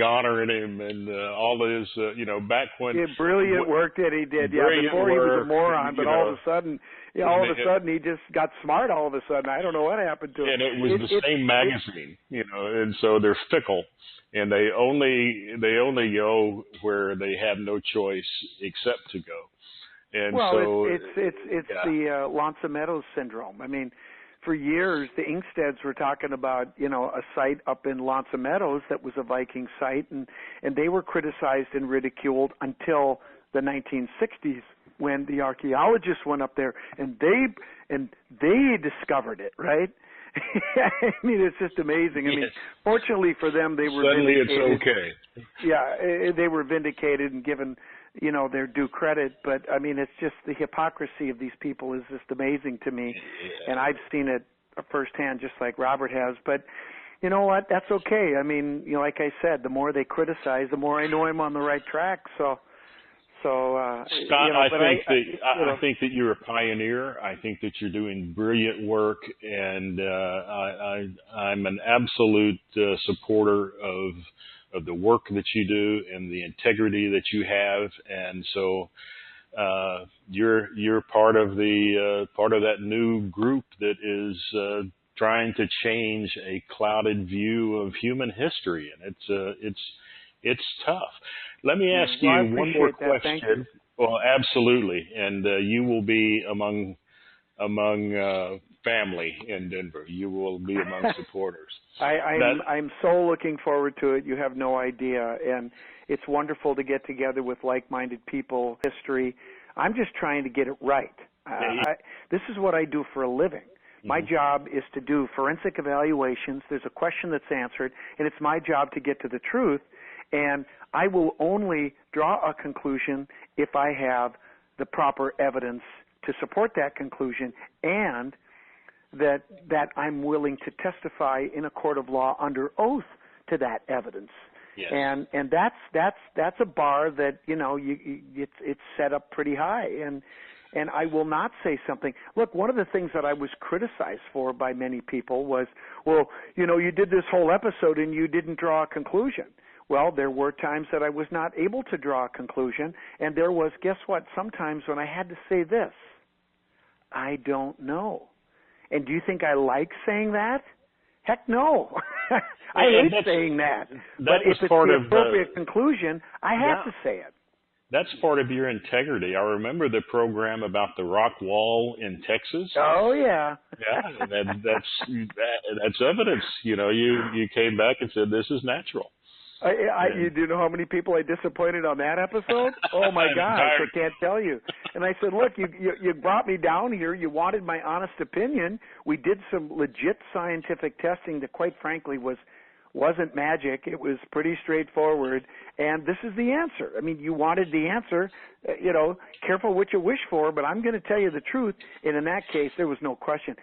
honoring him and all his, you know, back when brilliant work that he did. Yeah, before he was a moron, but all of a sudden. Yeah, all of a sudden he just got smart. All of a sudden, I don't know what happened to him. And it was the same magazine, you know, and so they're fickle, and they only go where they have no choice except to go. And well, so it's the Lanza Meadows syndrome. I mean, for years the Inksteads were talking about, you know, a site up in Lanza Meadows that was a Viking site, and they were criticized and ridiculed until the 1960s. When the archaeologists went up there and they discovered it, right? I mean, it's just amazing. I mean, fortunately for them, they were suddenly vindicated. It's okay. Yeah, they were vindicated and given, you know, their due credit. But I mean, it's just the hypocrisy of these people is just amazing to me, and I've seen it firsthand, just like Robert has. But you know what? That's okay. I mean, you know, like I said, the more they criticize, the more I know I'm on the right track. So, Scott, you know, I think that you're a pioneer. I think that you're doing brilliant work, and I'm an absolute supporter of the work that you do and the integrity that you have. And so you're part of that new group that is trying to change a clouded view of human history, and it's tough. Let me ask you one more question. Thank you. Well, absolutely, and you will be among family in Denver. You will be among supporters. I'm so looking forward to it. You have no idea, and it's wonderful to get together with like-minded people. History. I'm just trying to get it right. This is what I do for a living. My job is to do forensic evaluations. There's a question that's answered, and it's my job to get to the truth. And I will only draw a conclusion if I have the proper evidence to support that conclusion, and that I'm willing to testify in a court of law under oath to that evidence. Yes. And that's a bar that, you know, it's set up pretty high. And I will not say something. Look, one of the things that I was criticized for by many people was, well, you know, you did this whole episode and you didn't draw a conclusion. Well, there were times that I was not able to draw a conclusion, and there was, guess what, sometimes when I had to say this, I don't know. And do you think I like saying that? Heck no. I hate saying that. But if it's the appropriate conclusion, I have to say it. That's part of your integrity. I remember the program about the rock wall in Texas. Oh, yeah. Yeah, that's evidence. You know, you came back and said, this is natural. You do know how many people I disappointed on that episode? Oh, my gosh, I can't tell you. And I said, look, you brought me down here. You wanted my honest opinion. We did some legit scientific testing that, quite frankly, wasn't magic. It was pretty straightforward. And this is the answer. I mean, you wanted the answer. Careful what you wish for, but I'm going to tell you the truth. And in that case, there was no question.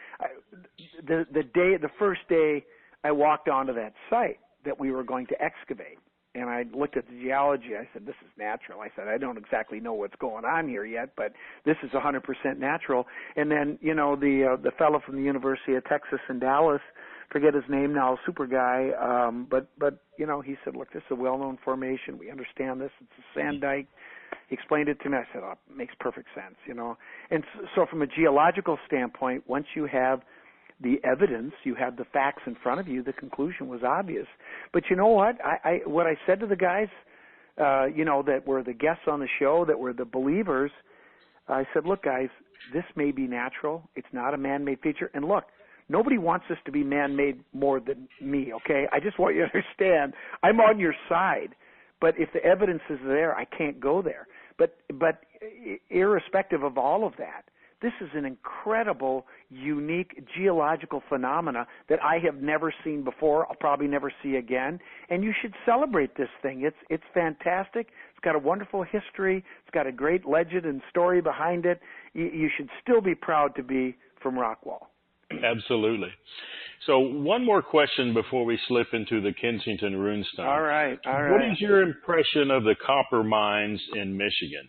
The first day I walked onto that site that we were going to excavate, and I looked at the geology. I said, this is natural. I said, I don't exactly know what's going on here yet, but this is 100% natural. And then, the fellow from the University of Texas in Dallas, forget his name now, super guy, but he said, look, this is a well-known formation. We understand this. It's a sand dike. He explained it to me. I said, oh, it makes perfect sense, And so from a geological standpoint, once you have the evidence, you have the facts in front of you, the conclusion was obvious. But you know what? What I said to the guys, that were the guests on the show, that were the believers, I said, look, guys, this may be natural. It's not a man-made feature. And look, nobody wants this to be man-made more than me, okay? I just want you to understand, I'm on your side. But if the evidence is there, I can't go there. But irrespective of all of that, this is an incredible, unique geological phenomena that I have never seen before. I'll probably never see again. And you should celebrate this thing. It's fantastic. It's got a wonderful history. It's got a great legend and story behind it. You should still be proud to be from Rockwall. Absolutely. So one more question before we slip into the Kensington Runestone. All right. What is your impression of the copper mines in Michigan?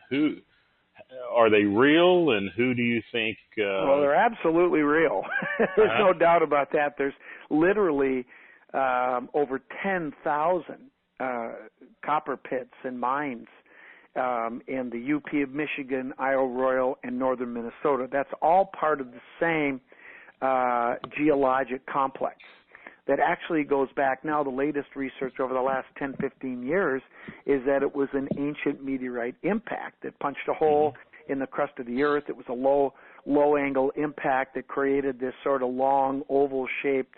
Are they real, and who do you think? Well, they're absolutely real. There's no doubt about that. There's literally over 10,000 copper pits and mines in the UP of Michigan, Isle Royale, and northern Minnesota. That's all part of the same geologic complex that actually goes back now. The latest research over the last 10, 15 years is that it was an ancient meteorite impact that punched a hole in the crust of the earth. It was a low angle impact that created this sort of long oval-shaped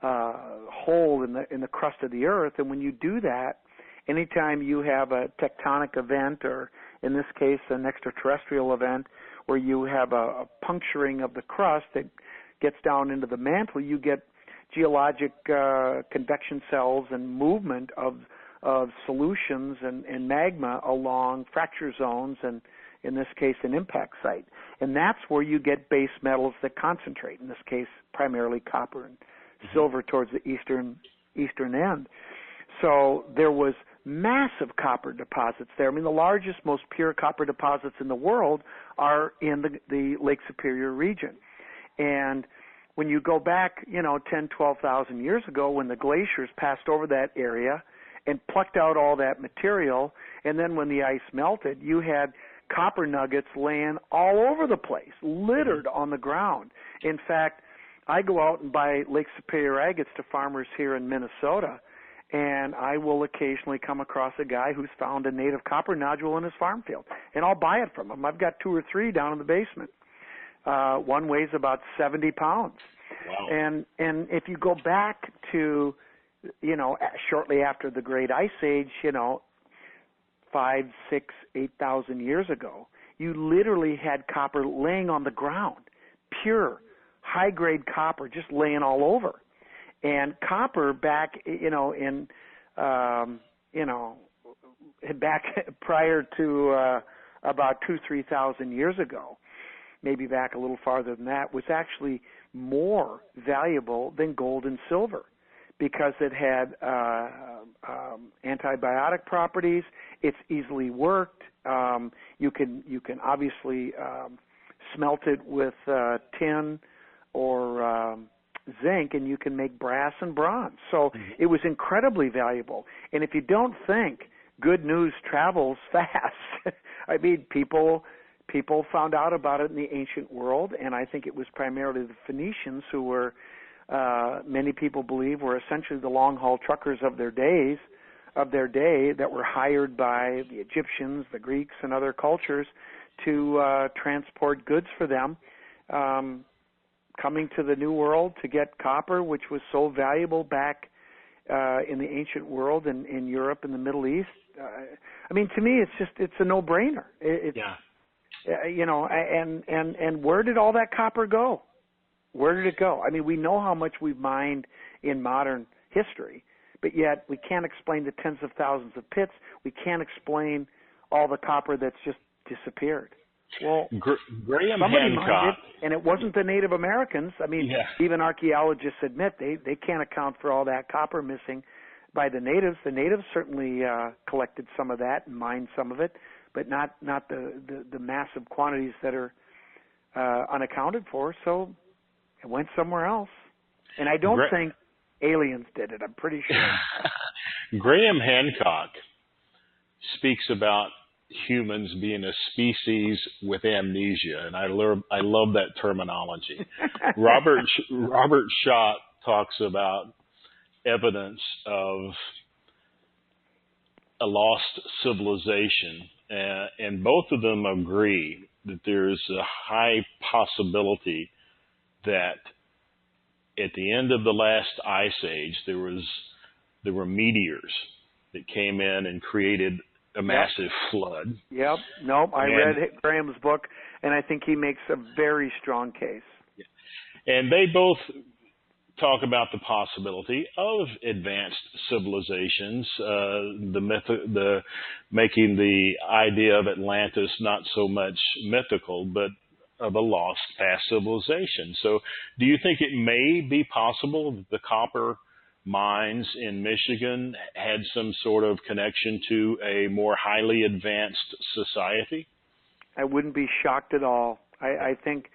hole in the crust of the earth. And when you do that, anytime you have a tectonic event, or in this case an extraterrestrial event, where you have a puncturing of the crust that gets down into the mantle, you get geologic convection cells and movement of solutions and magma along fracture zones, and in this case an impact site. And that's where you get base metals that concentrate, in this case primarily copper and silver towards the eastern end. So there was massive copper deposits there. I mean, the largest, most pure copper deposits in the world are in the Lake Superior region. And when you go back, 10, 12,000 years ago, when the glaciers passed over that area and plucked out all that material, and then when the ice melted, you had copper nuggets laying all over the place, littered on the ground. In fact, I go out and buy Lake Superior agates to farmers here in Minnesota, and I will occasionally come across a guy who's found a native copper nodule in his farm field, and I'll buy it from him. I've got 2 or 3 down in the basement. One weighs about 70 pounds. Wow. And if you go back to, shortly after the Great Ice Age, 5, 6, 8,000 years ago, you literally had copper laying on the ground, pure, high-grade copper just laying all over. And copper back, back prior to about 3,000 years ago, maybe back a little farther than that, was actually more valuable than gold and silver because it had antibiotic properties. It's easily worked. You can obviously smelt it with tin or zinc, and you can make brass and bronze. So it was incredibly valuable. And if you don't think good news travels fast, I mean, people found out about it in the ancient world, and I think it was primarily the Phoenicians who were many people believe were essentially the long-haul truckers of their day that were hired by the Egyptians, the Greeks, and other cultures to transport goods for them, coming to the New World to get copper, which was so valuable back in the ancient world and in Europe and the Middle East. I mean, to me, it's a no-brainer. You know, and where did all that copper go? Where did it go? I mean, we know how much we've mined in modern history, but yet we can't explain the tens of thousands of pits. We can't explain all the copper that's just disappeared. Well, Graham somebody Hancock, mined it, and it wasn't the Native Americans. I mean, even archaeologists admit they can't account for all that copper missing by the natives. The natives certainly collected some of that and mined some of it, but not the massive quantities that are unaccounted for. So it went somewhere else. And I don't think aliens did it. I'm pretty sure. Graham Hancock speaks about humans being a species with amnesia, and I love that terminology. Robert Schott talks about evidence of a lost civilization, and both of them agree that there's a high possibility that at the end of the last ice age there were meteors that came in and created a massive flood. Yep. Nope. I read Graham's book, and I think he makes a very strong case. And they both talk about the possibility of advanced civilizations, the making the idea of Atlantis not so much mythical, but of a lost past civilization. So do you think it may be possible that the copper mines in Michigan had some sort of connection to a more highly advanced society? I wouldn't be shocked at all. I think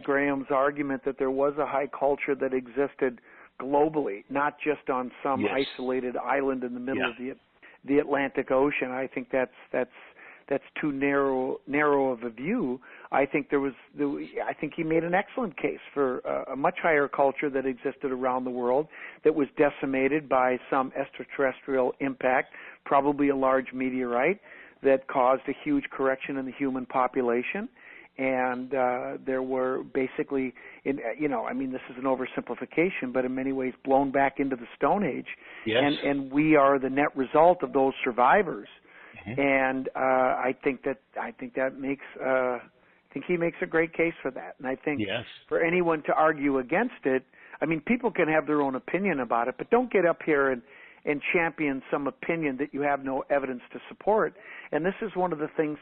Graham's argument that there was a high culture that existed globally, not just on some isolated island in the middle of the Atlantic Ocean. I think that's too narrow of a view. I think I think he made an excellent case for a much higher culture that existed around the world that was decimated by some extraterrestrial impact, probably a large meteorite that caused a huge correction in the human population. And there were basically, I mean, this is an oversimplification, but in many ways blown back into the Stone Age. Yes. And we are the net result of those survivors. And I think he makes a great case for that. And I think for anyone to argue against it, I mean, people can have their own opinion about it, but don't get up here and champion some opinion that you have no evidence to support. And this is one of the things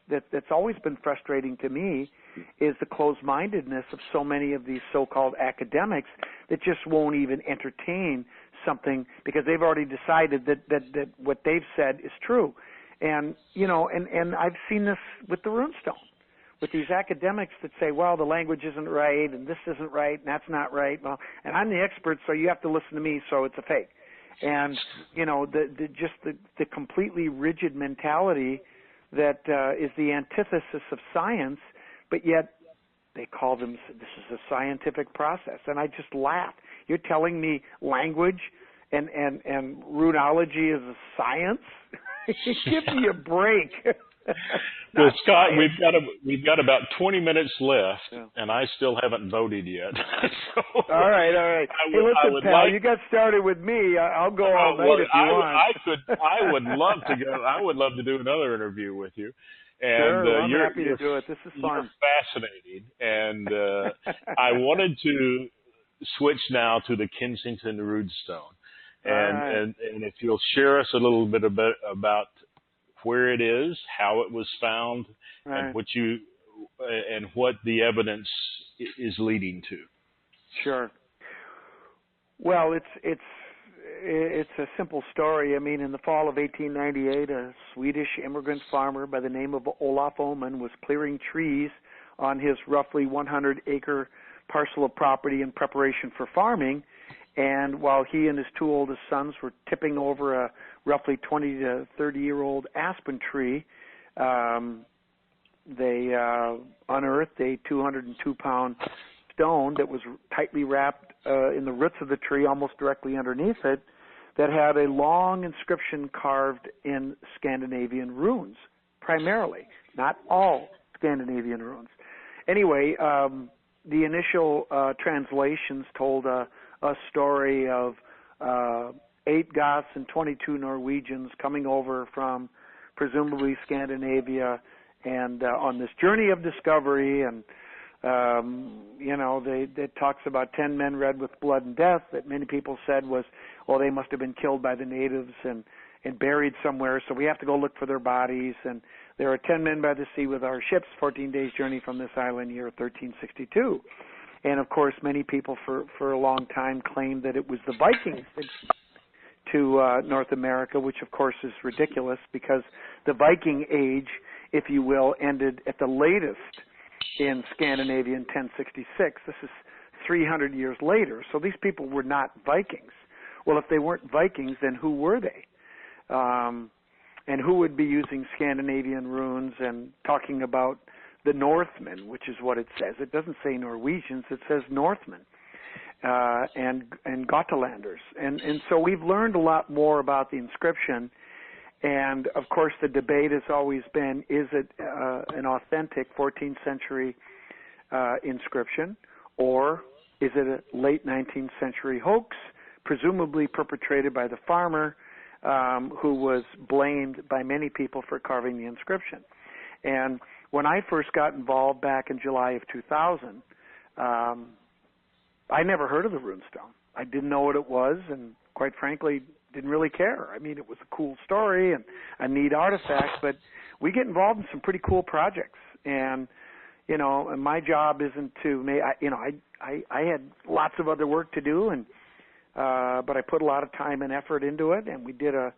that's always been frustrating to me, is the closed-mindedness of so many of these so-called academics that just won't even entertain something because they've already decided that what they've said is true. And, and I've seen this with the runestone, with these academics that say, well, the language isn't right, and this isn't right, and that's not right. Well, and I'm the expert, so you have to listen to me, so it's a fake. And, the completely rigid mentality that is the antithesis of science, but yet they call this is a scientific process. And I just laugh. You're telling me language and runology is a science? Give me a break. Well, Scott, we've got about 20 minutes left, and I still haven't voted yet. So all right. Hey, listen, pal, you got started with me. I'll go all night if you want. I would love to go. I would love to do another interview with you. And sure, I'm happy to do it. This is fun. You're fascinating, and I wanted to switch now to the Kensington Runestone, and if you'll share us a little bit about where it is, how it was found, and what the evidence is leading to. Sure. Well, it's a simple story. I mean, in the fall of 1898, a Swedish immigrant farmer by the name of Olaf Oman was clearing trees on his roughly 100-acre parcel of property in preparation for farming. And while he and his two oldest sons were tipping over a roughly 20 to 30-year-old aspen tree, they unearthed a 202-pound stone that was tightly wrapped in the roots of the tree, almost directly underneath it, that had a long inscription carved in Scandinavian runes, primarily, not all Scandinavian runes. Anyway, the initial translations told a story of 8 Goths and 22 Norwegians coming over from presumably Scandinavia and on this journey of discovery, and it talks about 10 men red with blood and death that many people said was, well, they must have been killed by the natives and buried somewhere, so we have to go look for their bodies. And there are 10 men by the sea with our ships, 14 days journey from this island, year 1362. And of course, many people for a long time claimed that it was the Vikings that to North America, which of course is ridiculous, because the Viking age, if you will, ended at the latest in Scandinavia in 1066. This is 300 years later. So these people were not Vikings. Well, if they weren't Vikings, then who were they? And who would be using Scandinavian runes and talking about the Northmen, which is what it says. It doesn't say Norwegians, it says Northmen and Gotalanders. And so we've learned a lot more about the inscription. And, of course, the debate has always been, is it an authentic 14th century inscription, or is it a late 19th century hoax, presumably perpetrated by the farmer who was blamed by many people for carving the inscription. And when I first got involved back in July of 2000, I never heard of the runestone. I didn't know what it was, and quite frankly, didn't really care. I mean, it was a cool story and a neat artifact, but we get involved in some pretty cool projects. And, and my job isn't to make, I had lots of other work to do, and but I put a lot of time and effort into it, and we did a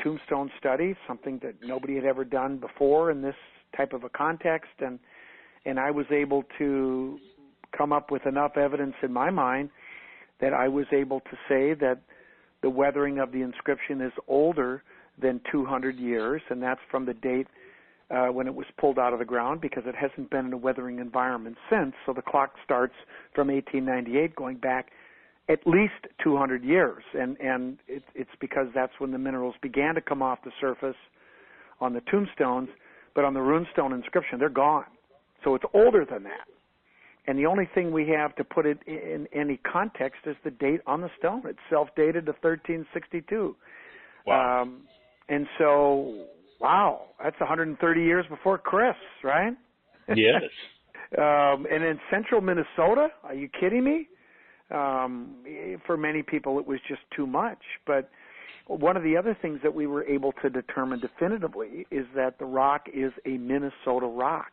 tombstone study, something that nobody had ever done before in this type of a context, and I was able to come up with enough evidence in my mind that I was able to say that the weathering of the inscription is older than 200 years, and that's from the date when it was pulled out of the ground, because it hasn't been in a weathering environment since. So the clock starts from 1898 going back at least 200 years, and it's because that's when the minerals began to come off the surface on the tombstones, but on the runestone inscription, they're gone. So it's older than that. And the only thing we have to put it in any context is the date on the stone. It's self-dated to 1362. Wow. And so, wow, that's 130 years before Christ, right? Yes. And in central Minnesota, are you kidding me? For many people, it was just too much. But one of the other things that we were able to determine definitively is that the rock is a Minnesota rock,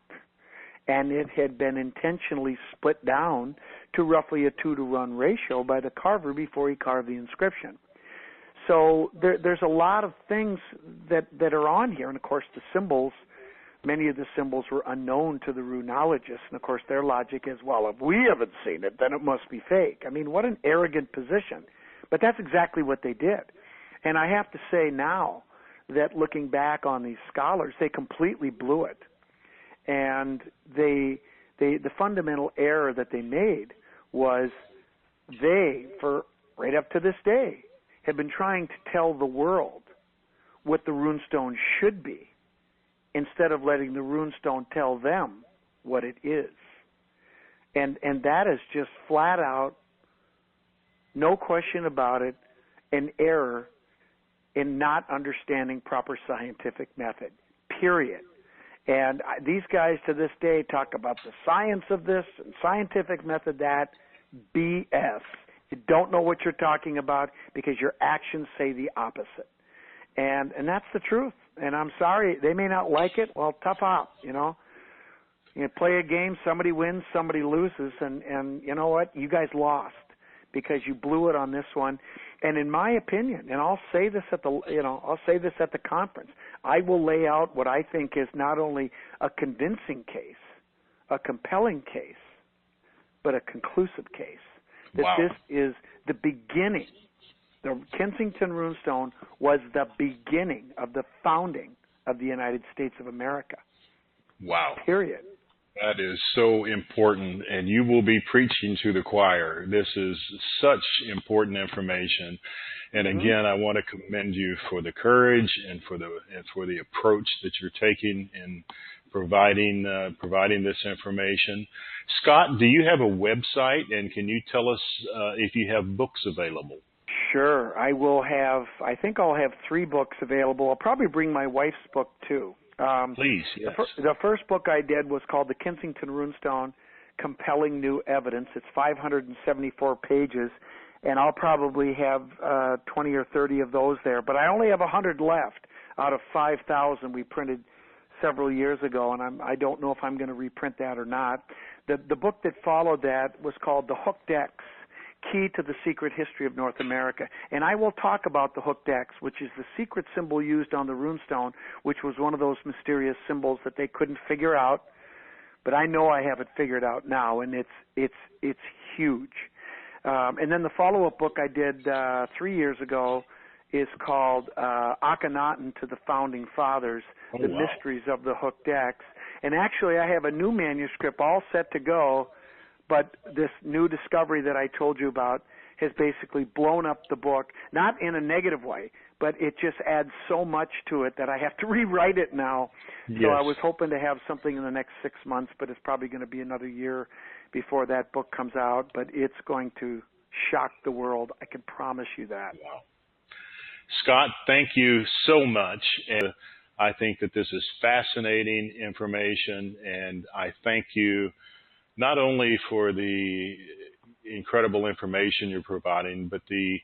and it had been intentionally split down to roughly a 2-to-1 ratio by the carver before he carved the inscription. So there's a lot of things that are on here, and of course the symbols, many of the symbols were unknown to the runologists, and of course their logic is, well, if we haven't seen it, then it must be fake. I mean, what an arrogant position. But that's exactly what they did. And I have to say now that looking back on these scholars, they completely blew it. And the fundamental error that they made was they, for right up to this day, have been trying to tell the world what the runestone should be, instead of letting the runestone tell them what it is. And that is just flat out, no question about it, an error in not understanding proper scientific method, period. And these guys to this day talk about the science of this and scientific method that. BS. You don't know what you're talking about because your actions say the opposite. And that's the truth. And I'm sorry, they may not like it. Well, tough out, You play a game, somebody wins, somebody loses, and you know what? You guys lost because you blew it on this one. And in my opinion, and I'll say this at the conference, I will lay out what I think is not only a convincing case, a compelling case, but a conclusive case. That Wow. This is the beginning. The Kensington Runestone was the beginning of the founding of the United States of America. Wow. Period. That is so important, and you will be preaching to the choir. This is such important information. And again, I want to commend you for the courage and for the approach that you're taking in providing this information. Scott, do you have a website, and can you tell us if you have books available? Sure. I think I'll have 3 books available. I'll probably bring my wife's book too. Please, yes. The first book I did was called The Kensington Runestone, Compelling New Evidence. It's 574 pages, and I'll probably have 20 or 30 of those there. But I only have 100 left out of 5,000 we printed several years ago, and I don't know if I'm going to reprint that or not. The book that followed that was called The Hooked X, Key to the Secret History of North America. And I will talk about the Hooked X, which is the secret symbol used on the runestone, which was one of those mysterious symbols that they couldn't figure out. But I know I have it figured out now, and it's huge. And then the follow-up book I did 3 years ago is called Akhenaten to the Founding Fathers, The Mysteries of the Hooked X. And actually I have a new manuscript all set to go, but this new discovery that I told you about has basically blown up the book, not in a negative way, but it just adds so much to it that I have to rewrite it now. Yes. So I was hoping to have something in the next 6 months, but it's probably going to be another year before that book comes out. But it's going to shock the world. I can promise you that. Wow. Scott, thank you so much. And I think that this is fascinating information, and I thank you not only for the incredible information you're providing, but the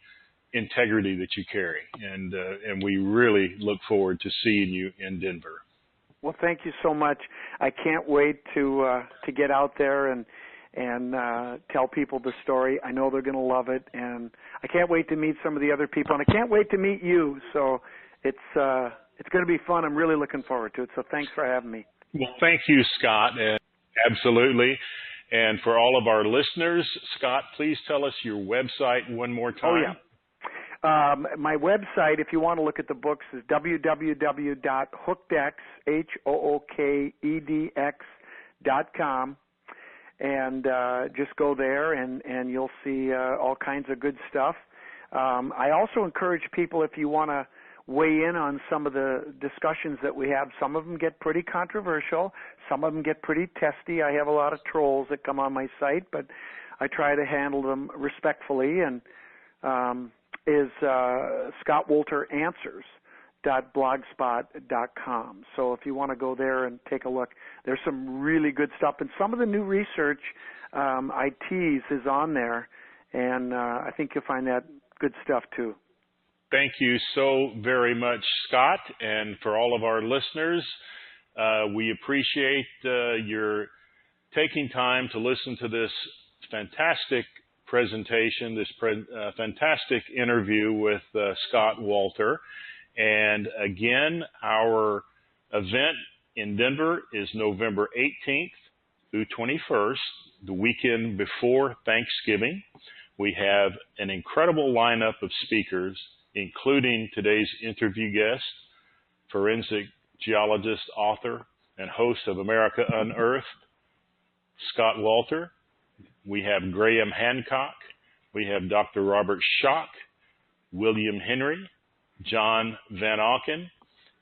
integrity that you carry. And we really look forward to seeing you in Denver. Well, thank you so much. I can't wait to get out there and tell people the story. I know they're going to love it, and I can't wait to meet some of the other people, and I can't wait to meet you. So it's going to be fun. I'm really looking forward to it. So thanks for having me. Well, thank you, Scott. Absolutely. And for all of our listeners, Scott, please tell us your website one more time. Oh, yeah. My website, if you want to look at the books, is www.hookedx, HOOKEDX.com. And just go there, and you'll see all kinds of good stuff. I also encourage people, if you want to weigh in on some of the discussions that we have. Some of them get pretty controversial. Some of them get pretty testy. I have a lot of trolls that come on my site, but I try to handle them respectfully. And is Scott Wolter Answers.blogspot.com. So if you want to go there and take a look, there's some really good stuff. And some of the new research I tease is on there, and I think you'll find that good stuff too. Thank you so very much, Scott. And for all of our listeners, we appreciate your taking time to listen to this fantastic presentation, this fantastic interview with Scott Wolter. And again, our event in Denver is November 18th through 21st, the weekend before Thanksgiving. We have an incredible lineup of speakers, including today's interview guest, forensic geologist, author, and host of America Unearthed, Scott Wolter. We have Graham Hancock. We have Dr. Robert Schock, William Henry, John Van Auken,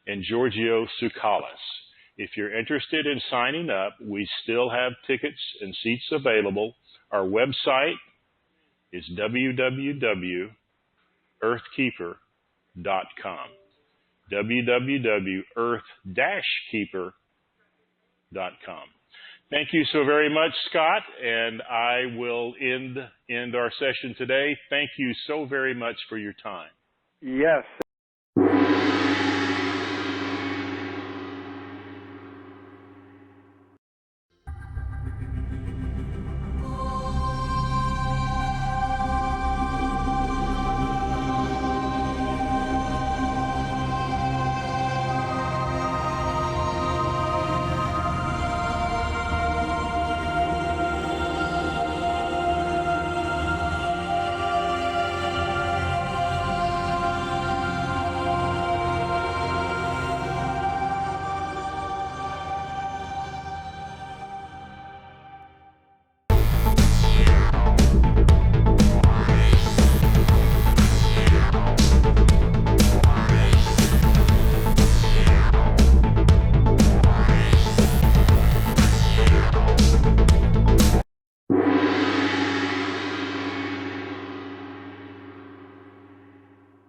and Giorgio Tsoukalos. If you're interested in signing up, we still have tickets and seats available. Our website is www.earthkeeper.com. www.earth-keeper.com. Thank you so very much, Scott, and I will end our session today. Thank you so very much for your time. Yes.